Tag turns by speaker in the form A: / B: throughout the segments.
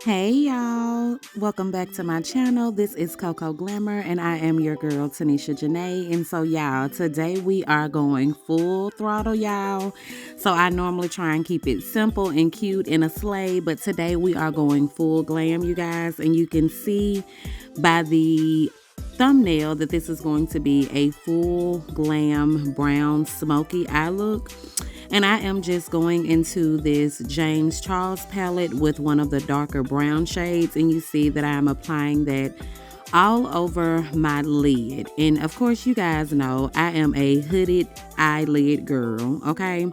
A: Hey y'all, welcome back to my channel. This is Coco Glamour and I am your girl Tanisha Janae. And so y'all, today we are going full throttle, y'all. So I normally try and keep it simple and cute in a sleigh, but today we are going full glam, you guys. And you can see by the thumbnail that this is going to be a full glam brown smoky eye look. And I am just going into this James Charles palette with one of the darker brown shades. And you see that I'm applying that all over my lid. And of course, you guys know I am a hooded eyelid girl, okay?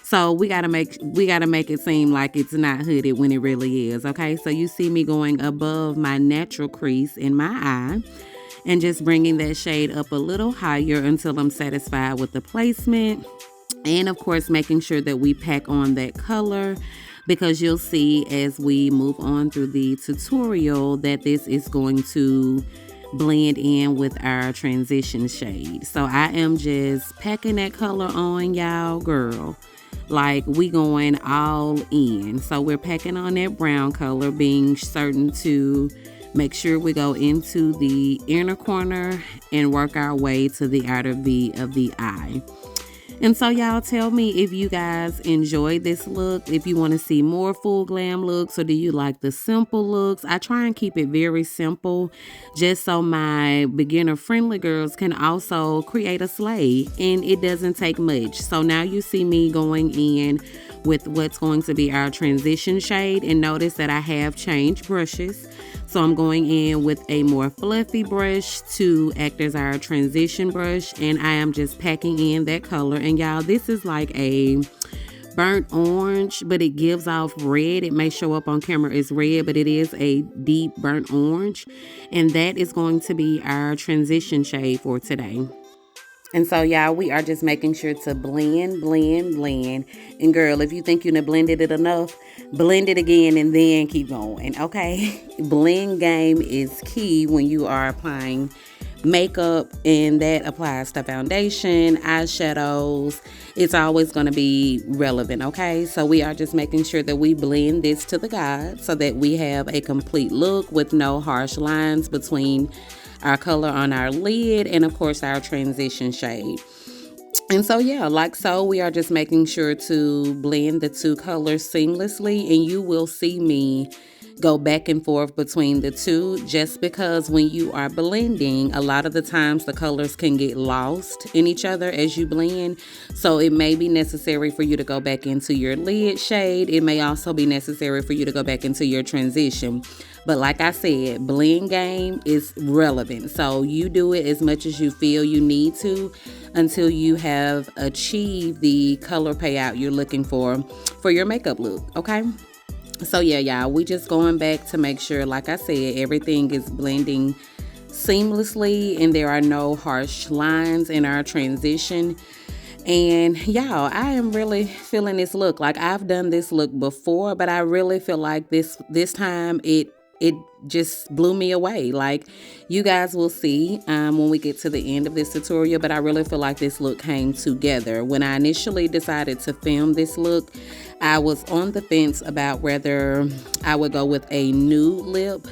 A: So we gotta make it seem like it's not hooded when it really is, okay? So you see me going above my natural crease in my eye and just bringing that shade up a little higher until I'm satisfied with the placement. And of course, making sure that we pack on that color, because you'll see as we move on through the tutorial that this is going to blend in with our transition shade. So I am just packing that color on, y'all, girl. Like we going all in. So we're packing on that brown color, being certain to make sure we go into the inner corner and work our way to the outer V of the eye. And so y'all tell me if you guys enjoy this look, if you want to see more full glam looks, or do you like the simple looks? I try and keep it very simple just so my beginner friendly girls can also create a sleigh, and it doesn't take much. So now you see me going in with what's going to be our transition shade, and notice that I have changed brushes. So I'm going in with a more fluffy brush to act as our transition brush, and I am just packing in that color. And y'all, this is like a burnt orange, but it gives off red. It may show up on camera as red, but it is a deep burnt orange, and that is going to be our transition shade for today. And so, y'all, we are just making sure to blend, blend, blend. And girl, if you think you done blended it enough, blend it again and then keep going, okay? Blend game is key when you are applying makeup, and that applies to foundation, eyeshadows. It's always going to be relevant, okay? So we are just making sure that we blend this to the guide so that we have a complete look with no harsh lines between our color on our lid and of course our transition shade. And so yeah, like so, we are just making sure to blend the two colors seamlessly, and you will see me go back and forth between the two, just because when you are blending, a lot of the times the colors can get lost in each other as you blend. So it may be necessary for you to go back into your lid shade. It may also be necessary for you to go back into your transition. But like I said, blend game is relevant. So you do it as much as you feel you need to until you have achieved the color payout you're looking for your makeup look, okay? So yeah, y'all, we just going back to make sure, like I said, everything is blending seamlessly and there are no harsh lines in our transition. And y'all, I am really feeling this look. Like I've done this look before, but I really feel like this time it just blew me away. Like you guys will see when we get to the end of this tutorial, but I really feel like this look came together. When I initially decided to film this look, I was on the fence about whether I would go with a nude lip,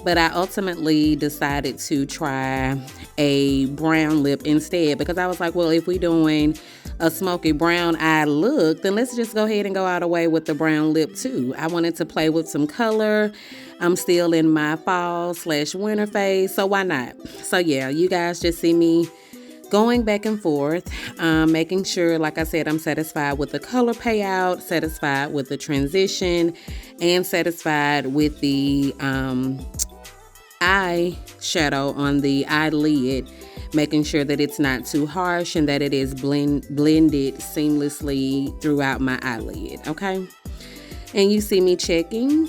A: but I ultimately decided to try a brown lip instead, because I was like, well, if we're doing a smoky brown eye look, then let's just go ahead and go all the way with the brown lip too. I wanted to play with some color. I'm still in my fall/winter phase, so why not? So yeah, you guys just see me going back and forth, making sure, like I said, I'm satisfied with the color payout, satisfied with the transition, and satisfied with the eye shadow on the eyelid, making sure that it's not too harsh and that it is blended seamlessly throughout my eyelid, okay? And you see me checking,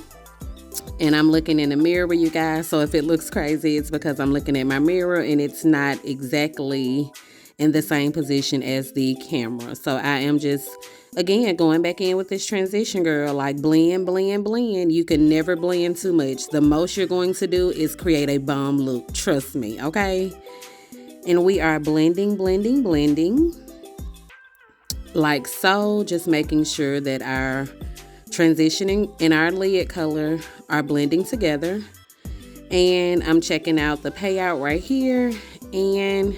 A: and I'm looking in the mirror, you guys. So if it looks crazy, it's because I'm looking at my mirror and it's not exactly in the same position as the camera. So I am just, again, going back in with this transition, girl. Like blend, blend, blend. You can never blend too much. The most you're going to do is create a bomb look. Trust me, okay? And we are blending, blending, blending. Like so, just making sure that our transitioning and our lid color are blending together. And I'm checking out the payout right here, and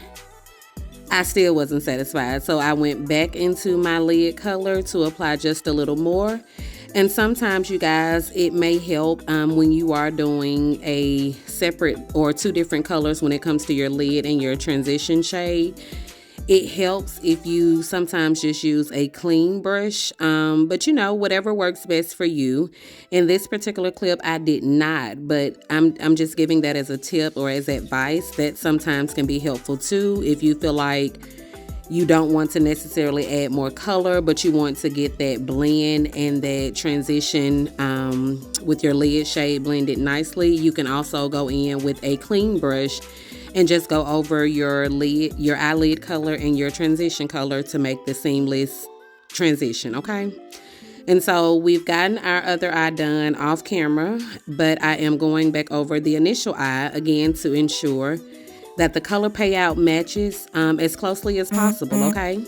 A: I still wasn't satisfied. So I went back into my lid color to apply just a little more. And sometimes, you guys, it may help when you are doing a separate or two different colors when it comes to your lid and your transition shade. It helps if you sometimes just use a clean brush, but whatever works best for you. In this particular clip, I did not, but I'm just giving that as a tip or as advice that sometimes can be helpful too. If you feel like you don't want to necessarily add more color, but you want to get that blend and that transition with your lid shade blended nicely, you can also go in with a clean brush and just go over your eyelid color and your transition color to make the seamless transition, okay? And so we've gotten our other eye done off camera, but I am going back over the initial eye again to ensure that the color payout matches as closely as possible, okay?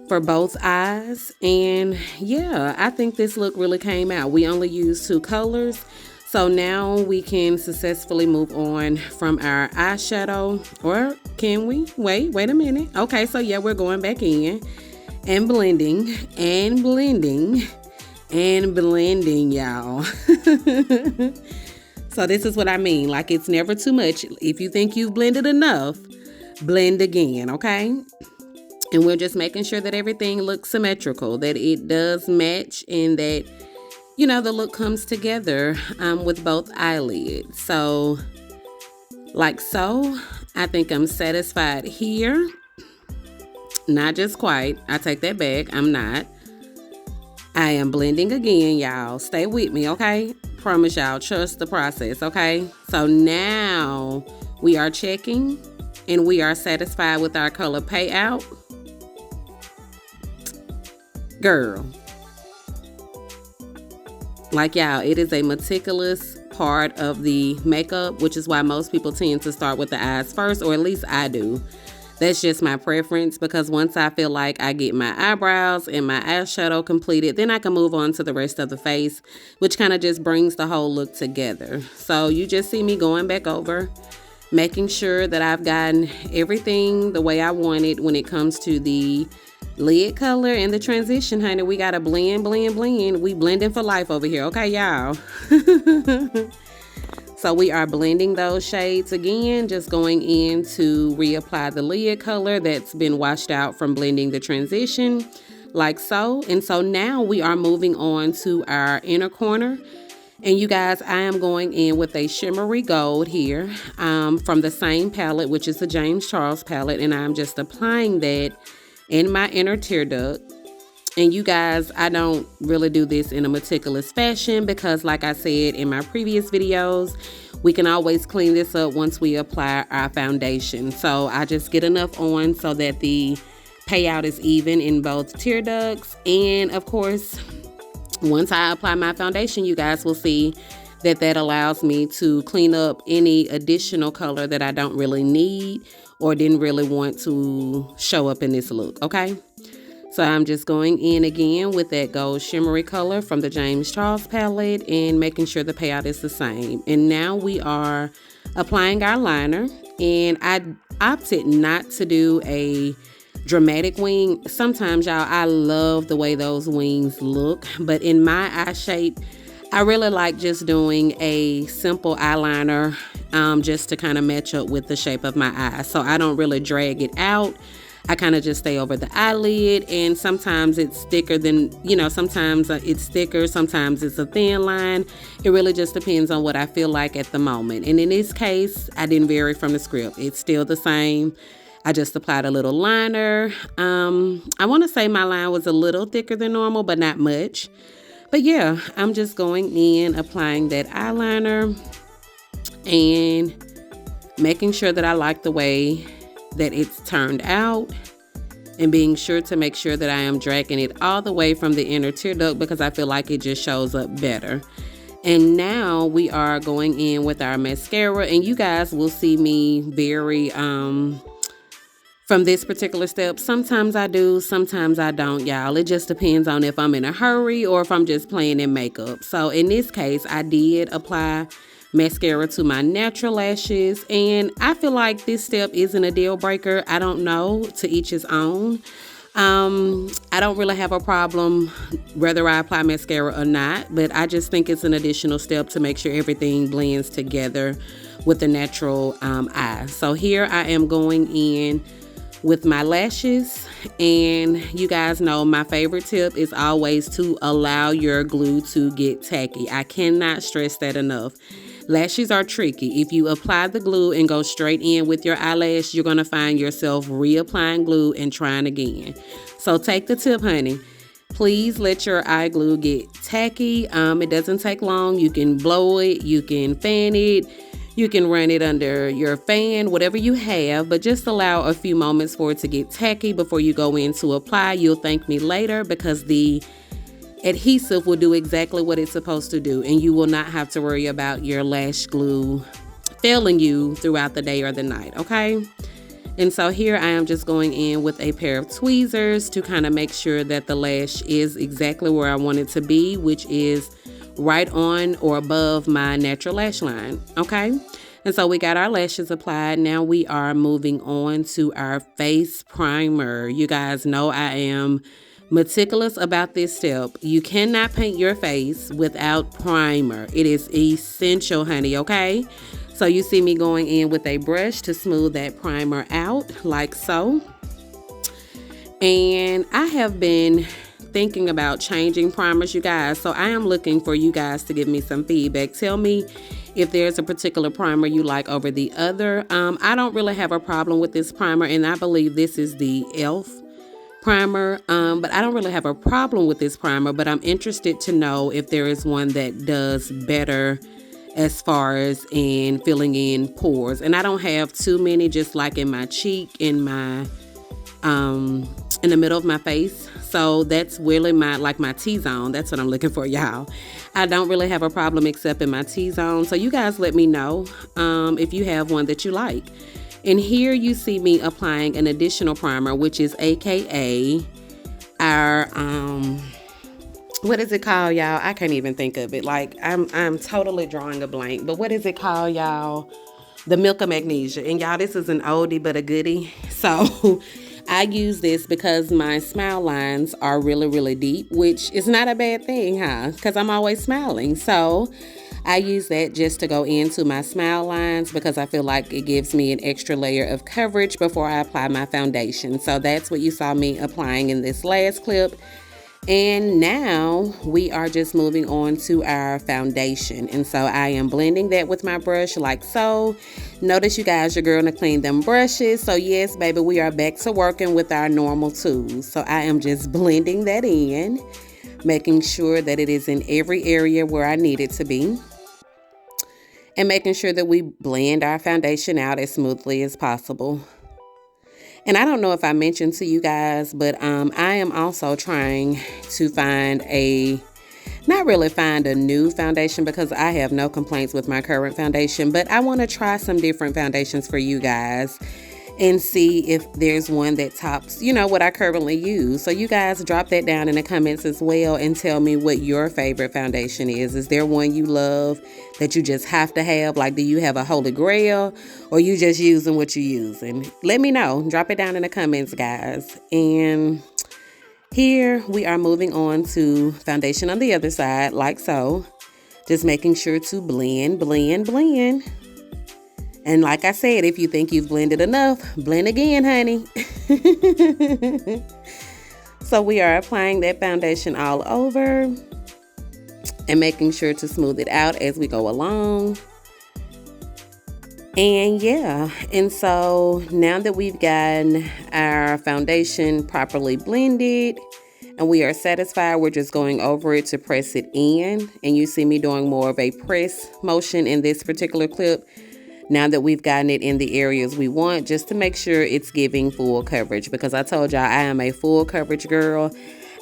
A: For both eyes. And yeah, I think this look really came out. We only used 2 colors. So now we can successfully move on from our eyeshadow, or can we? Wait a minute. Okay, so yeah, we're going back in and blending, y'all. So this is what I mean. Like, it's never too much. If you think you've blended enough, blend again, okay? And we're just making sure that everything looks symmetrical, that it does match, and that the look comes together with both eyelids. So, like so, I think I'm satisfied here. Not just quite. I take that back. I'm not. I am blending again, y'all. Stay with me, okay? Promise y'all, trust the process, okay? So now we are checking and we are satisfied with our color payout. Girl. Like, y'all, it is a meticulous part of the makeup, which is why most people tend to start with the eyes first, or at least I do. That's just my preference, because once I feel like I get my eyebrows and my eyeshadow completed, then I can move on to the rest of the face, which kind of just brings the whole look together. So you just see me going back over, making sure that I've gotten everything the way I want it when it comes to the lid color and the transition, honey. We got to blend. We blending for life over here. Okay, y'all. So we are blending those shades again, just going in to reapply the lid color that's been washed out from blending the transition, like so. And so now we are moving on to our inner corner. And you guys, I am going in with a shimmery gold here from the same palette, which is the James Charles palette. And I'm just applying that in my inner tear duct. And you guys, I don't really do this in a meticulous fashion because, like I said in my previous videos, we can always clean this up once we apply our foundation. So I just get enough on so that the payout is even in both tear ducts. And of course, once I apply my foundation, you guys will see that that allows me to clean up any additional color that I don't really need or didn't really want to show up in this look, okay? So I'm just going in again with that gold shimmery color from the James Charles palette and making sure the payout is the same. And now we are applying our liner, and I opted not to do a dramatic wing. Sometimes, y'all, I love the way those wings look, but in my eye shape, I really like just doing a simple eyeliner just to kind of match up with the shape of my eye. So I don't really drag it out. I kind of just stay over the eyelid, and sometimes it's thicker than, sometimes it's thicker, sometimes it's a thin line. It really just depends on what I feel like at the moment. And in this case, I didn't vary from the script. It's still the same. I just applied a little liner. I want to say my line was a little thicker than normal, but not much. But yeah, I'm just going in, applying that eyeliner and making sure that I like the way that it's turned out, and being sure to make sure that I am dragging it all the way from the inner tear duct because I feel like it just shows up better. And now we are going in with our mascara, and you guys will see me very from this particular step. Sometimes I do, sometimes I don't, y'all. It just depends on if I'm in a hurry or if I'm just playing in makeup. So in this case, I did apply mascara to my natural lashes, and I feel like this step isn't a deal breaker. I don't know, to each his own. I don't really have a problem whether I apply mascara or not, but I just think it's an additional step to make sure everything blends together with the natural eye. So here I am going in with my lashes, and you guys know my favorite tip is always to allow your glue to get tacky. I cannot stress that enough. Lashes are tricky. If you apply the glue and go straight in with your eyelash, you're going to find yourself reapplying glue and trying again. So take the tip, honey. Please let your eye glue get tacky. It doesn't take long. You can blow it, you can fan it, you can run it under your fan, whatever you have, but just allow a few moments for it to get tacky before you go in to apply. You'll thank me later, because the adhesive will do exactly what it's supposed to do, and you will not have to worry about your lash glue failing you throughout the day or the night, okay? And so here I am just going in with a pair of tweezers to kind of make sure that the lash is exactly where I want it to be, which is right on or above my natural lash line, okay? And so we got our lashes applied. Now we are moving on to our face primer. You guys know I am meticulous about this step. You cannot paint your face without primer. It is essential, honey, okay? So you see me going in with a brush to smooth that primer out, like so. And I have been thinking about changing primers, you guys. So I am looking for you guys to give me some feedback. Tell me if there's a particular primer you like over the other. I don't really have a problem with this primer, and I believe this is the e.l.f. primer, but I don't really have a problem with this primer, but I'm interested to know if there is one that does better as far as in filling in pores. And I don't have too many, just like in my cheek, in my in the middle of my face. So that's really my T-zone. That's what I'm looking for, y'all. I don't really have a problem except in my T-zone. So you guys let me know if you have one that you like. And here you see me applying an additional primer, which is AKA our, what is it called, y'all? I can't even think of it. Like, I'm totally drawing a blank. But what is it called, y'all? The Milk of Magnesia. And y'all, this is an oldie but a goodie. So I use this because my smile lines are really, really deep, which is not a bad thing, huh? Because I'm always smiling. So I use that just to go into my smile lines because I feel like it gives me an extra layer of coverage before I apply my foundation. So that's what you saw me applying in this last clip. And now we are just moving on to our foundation. And so I am blending that with my brush like so. Notice, you guys, your girl to clean them brushes. So yes, baby, we are back to working with our normal tools. So I am just blending that in, making sure that it is in every area where I need it to be, and making sure that we blend our foundation out as smoothly as possible. And I don't know if I mentioned to you guys, but I am also trying to not really find a new foundation, because I have no complaints with my current foundation, but I want to try some different foundations for you guys and see if there's one that tops, what I currently use. So you guys drop that down in the comments as well and tell me what your favorite foundation is. Is there one you love that you just have to have? Like, do you have a holy grail, or you just using what you're using? Let me know. Drop it down in the comments, guys. And here we are moving on to foundation on the other side, like so. Just making sure to blend, blend, blend. And like I said, if you think you've blended enough, blend again, honey. So we are applying that foundation all over and making sure to smooth it out as we go along. And yeah, and so now that we've gotten our foundation properly blended and we are satisfied, we're just going over it to press it in. And you see me doing more of a press motion in this particular clip, now that we've gotten it in the areas we want, just to make sure it's giving full coverage, because I told y'all I am a full coverage girl.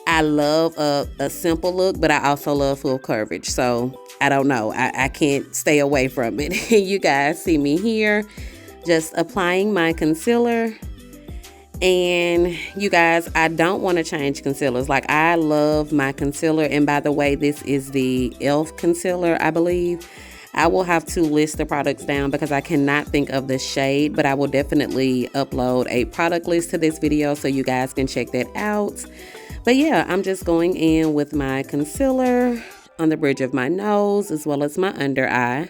A: I love a simple look, but I also love full coverage. So I don't know, I can't stay away from it. You guys see me here just applying my concealer And you guys, I don't want to change concealers. Like, I love my concealer. And by the way, this is the e.l.f. concealer, I believe. I will have to list the products down because I cannot think of the shade, but I will definitely upload a product list to this video so you guys can check that out. But yeah, I'm just going in with my concealer on the bridge of my nose as well as my under eye.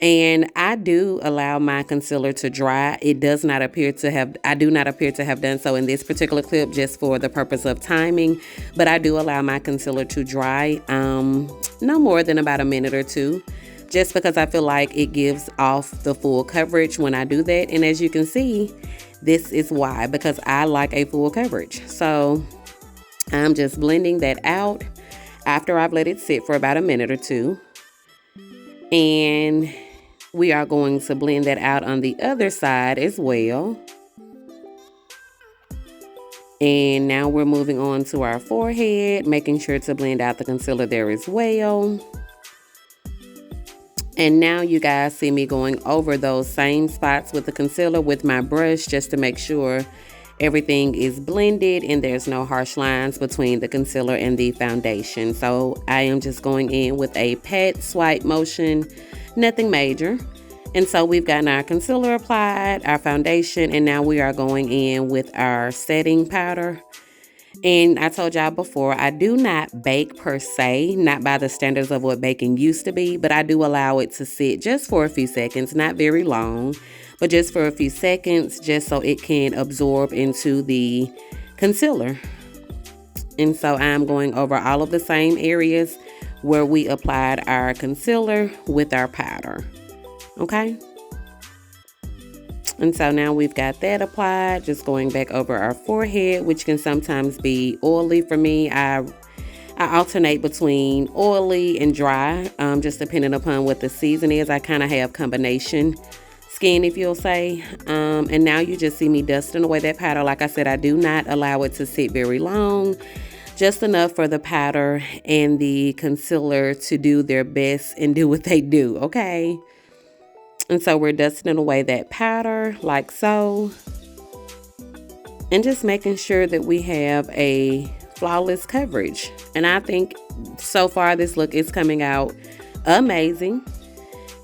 A: And I do allow my concealer to dry. It does not appear to have, I do not appear to have done so in this particular clip just for the purpose of timing. But I do allow my concealer to dry no more than about a minute or two, just because I feel like it gives off the full coverage when I do that. And as you can see, this is why, because I like a full coverage. So I'm just blending that out after I've let it sit for about a minute or two. And we are going to blend that out on the other side as well. And now we're moving on to our forehead, making sure to blend out the concealer there as well. And now you guys see me going over those same spots with the concealer with my brush just to make sure everything is blended and there's no harsh lines between the concealer and the foundation. So I am just going in with a pat swipe motion, nothing major. And so we've gotten our concealer applied, our foundation, and now we are going in with our setting powder. And I told y'all before, I do not bake per se, not by the standards of what baking used to be, but I do allow it to sit just for a few seconds, not very long, but just for a few seconds, just so it can absorb into the concealer. And so I'm going over all of the same areas where we applied our concealer with our powder. Okay? And so now we've got that applied, just going back over our forehead, which can sometimes be oily for me. I alternate between oily and dry, just depending upon what the season is. I kind of have combination skin, if you'll say. And now you just see me dusting away that powder. Like I said, I do not allow it to sit very long, just enough for the powder and the concealer to do their best and do what they do, okay? And so we're dusting away that powder like so. And just making sure that we have a flawless coverage. And I think so far this look is coming out amazing.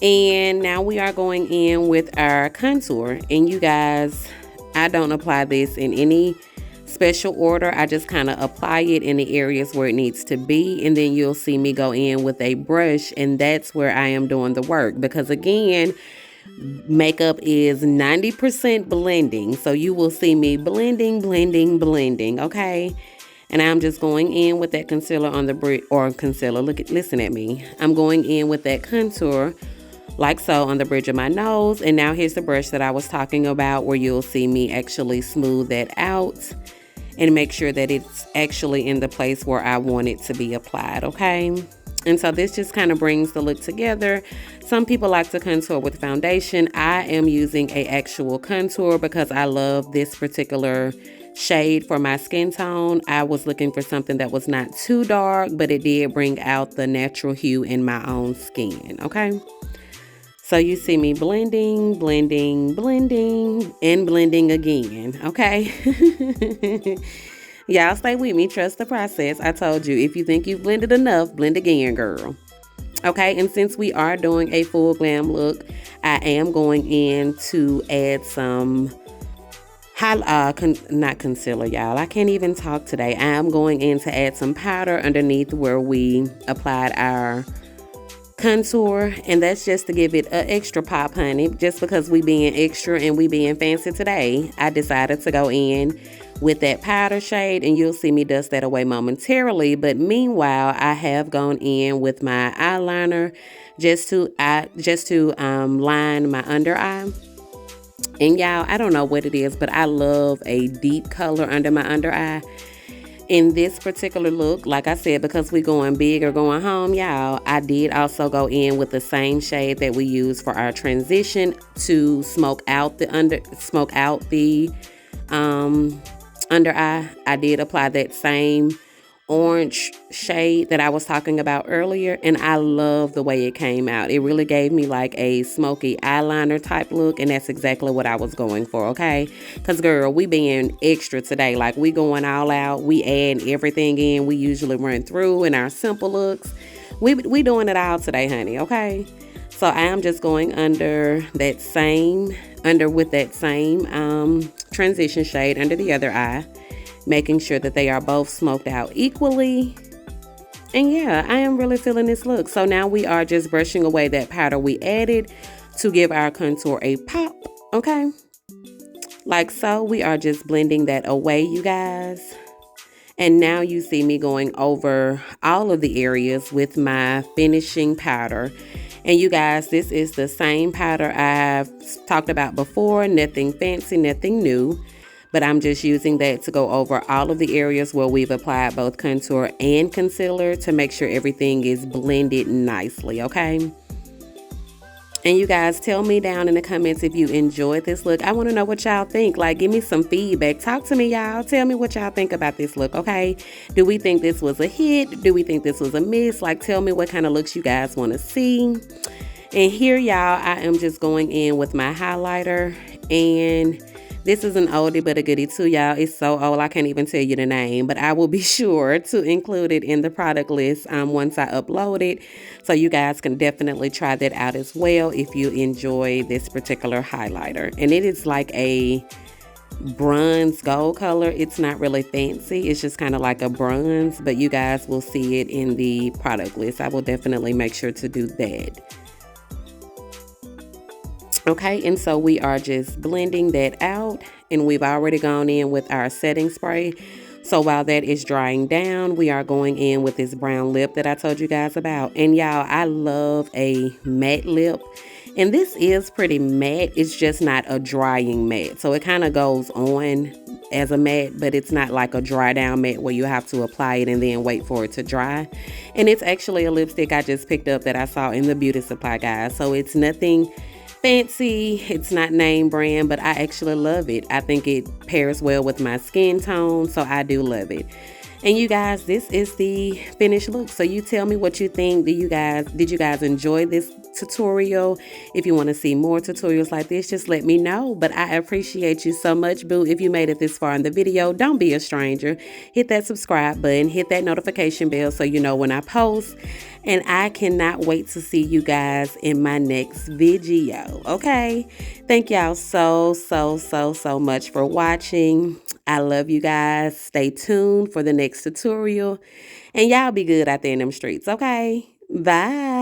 A: And now we are going in with our contour. And you guys, I don't apply this in any special order. I just kind of apply it in the areas where it needs to be. And then you'll see me go in with a brush. And that's where I am doing the work. Because again, makeup is 90% blending. So you will see me blending, okay? And I'm just going in with that concealer on the bridge, or concealer, listen at me. I'm going in with that contour like so on the bridge of my nose. And now here's the brush that I was talking about, where you'll see me actually smooth that out and make sure that it's actually in the place where I want it to be applied, okay? And so this just kind of brings the look together. Some people like to contour with foundation. I am using an actual contour because I love this particular shade for my skin tone. I was looking for something that was not too dark, but it did bring out the natural hue in my own skin, okay? So you see me blending, and blending again, okay? Y'all stay with me. Trust the process. I told you, if you think you've blended enough, blend again, girl. Okay, and since we are doing a full glam look, I am going in to add some not concealer, y'all. I can't even talk today. I am going in to add some powder underneath where we applied our contour, and that's just to give it an extra pop, honey. Just because we being extra and we being fancy today, I decided to go in with that powder shade, and you'll see me dust that away momentarily. But meanwhile, I have gone in with my eyeliner just to line my under eye. And y'all, I don't know what it is, but I love a deep color under my under eye. In this particular look, like I said, because we going big or going home, y'all, I did also go in with the same shade that we use for our transition to smoke out the under eye. I did apply that same orange shade that I was talking about earlier, and I love the way it came out. It really gave me like a smoky eyeliner type look, and that's exactly what I was going for, okay? Because, girl, we being extra today. Like, we going all out. We add everything in we usually run through in our simple looks. We doing it all today, honey, okay? So I am just going with that same transition shade under the other eye, making sure that they are both smoked out equally. And yeah, I am really feeling this look. So now we are just brushing away that powder we added to give our contour a pop, okay? Like so, we are just blending that away, you guys. And now you see me going over all of the areas with my finishing powder. And you guys, this is the same powder I've talked about before. Nothing fancy, nothing new. But I'm just using that to go over all of the areas where we've applied both contour and concealer to make sure everything is blended nicely, okay? And you guys, tell me down in the comments if you enjoyed this look. I want to know what y'all think. Like, give me some feedback. Talk to me, y'all. Tell me what y'all think about this look, okay? Do we think this was a hit? Do we think this was a miss? Like, tell me what kind of looks you guys want to see. And here, y'all, I am just going in with my highlighter. And this is an oldie but a goodie too, y'all. It's so old I can't even tell you the name, but I will be sure to include it in the product list once I upload it. So you guys can definitely try that out as well if you enjoy this particular highlighter. And it is like a bronze gold color. It's not really fancy. It's just kind of like a bronze, but you guys will see it in the product list. I will definitely make sure to do that. Okay, and so we are just blending that out, and we've already gone in with our setting spray. So while that is drying down, we are going in with this brown lip that I told you guys about. And y'all, I love a matte lip. And this is pretty matte. It's just not a drying matte. So it kind of goes on as a matte, but it's not like a dry down matte where you have to apply it and then wait for it to dry. And it's actually a lipstick I just picked up that I saw in the beauty supply, guys. So it's nothing fancy, it's not name brand, but I actually love it. I think it pairs well with my skin tone, so I do love it. And you guys, this is the finished look. So you tell me what you think. Did you guys enjoy this tutorial? If you want to see more tutorials like this, just let me know. But I appreciate you so much, boo. If you made it this far in the video, don't be a stranger. Hit that subscribe button, hit that notification bell so you know when I post. And I cannot wait to see you guys in my next video, okay? Thank y'all so much for watching. I love you guys. Stay tuned for the next tutorial. And y'all be good out there in them streets, okay? Bye.